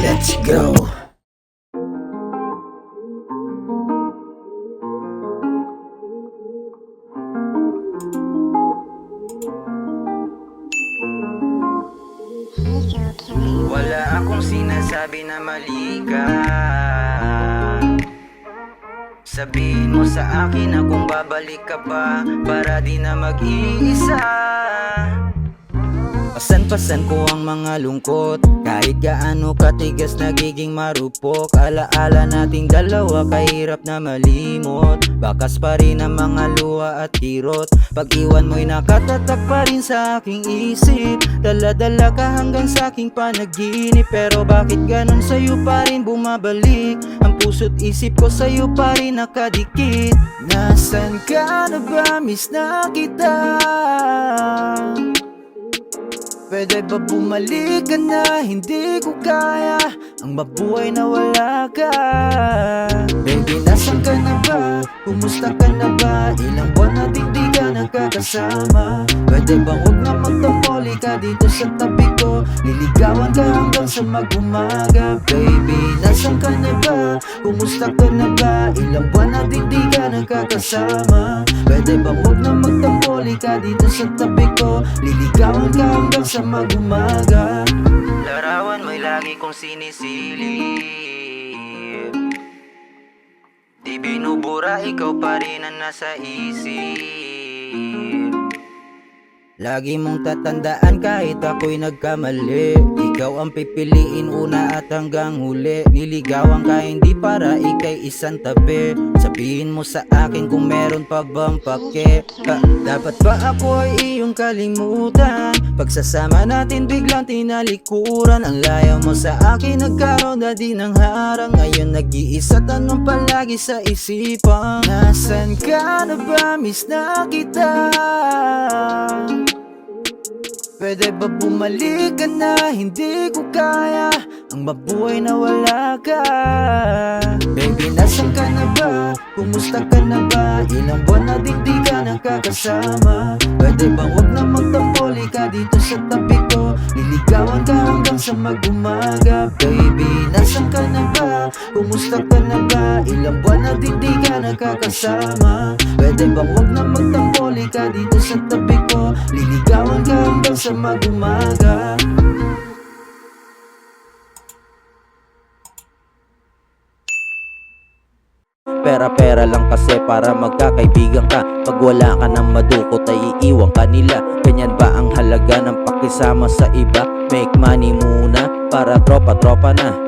let's go. Wala akong sinasabi na mali ka. Sabihin mo sa akin na kung babalik ka pa, para di na mag-iisa. Pasan-pasan ko ang mga lungkot, kahit gaano katigas nagiging marupok. Alaala nating dalawa, kahirap na malimot. Bakas pa rin ang mga luha at kirot. Pag-iwan mo'y nakatatak pa rin sa aking isip. Dala-dala ka hanggang sa aking panaginip. Pero bakit ganon sa'yo pa rin bumabalik? Ang puso't isip ko sa'yo pa rin nakadikit. Nasaan ka na ba? Miss na kita. Pwede ba bumalik ka na? Hindi ko kaya ang mabuhay na wala ka. Baby, nasan ka na ba? Kumusta ka na ba? Ilang buwan na di ka nakakasama. Pwede bang huwag na magtampoli ka dito sa tabi ko? Liligawan ka hanggang sa mag-umaga. Baby, nasan ka na ba? Kumusta ka na ba? Ilang buwan na di ka nakakasama. Pwede bang huwag na magtampoli ka dito sa tabi ko? Liligawan ka hanggang sa mag-umaga. Larawan mo'y lagi kong sinisilip. Di binubura, ikaw pa rin ang nasa isip. Lagi mong tatandaan kahit ako'y nagkamali. Ikaw ang pipiliin una at hanggang huli. Niligawan ka hindi para ikay isang tabi. Sabihin mo sa akin kung meron pa bang pake. Dapat ba ako ay iyong kalimutan? Pagsasama natin biglang tinalikuran. Ang layaw mo sa akin nagkaroon na din ng harang. Ngayon nag-iisa, tanong palagi sa isipan. Nasaan ka na ba? Miss na kita. Pwede ba bumalik ka na? Hindi ko kaya ang mabuhay na wala ka. Baby, nasan ka na ba? Kumusta ka na ba? Ilang buwan na di ka nakakasama. Pwede bang huwag na magtampoli ka dito sa tabi ko? Liligawan ka hanggang sa mag-umaga. Baby, nasan ka na ba? Kumusta ka na ba? Ilang buwan na di ka nakakasama. Pwede bang huwag na magtampoli ka dito sa tabi ko? Liligawan ka hanggang sa mag-umaga. Pera-pera lang kasi para magkakaibigan ka. Pag wala ka ng madukot ay iiwan ka nila. Ganyan ba ang halaga ng pakisama sa iba? Make money muna para tropa-tropa na.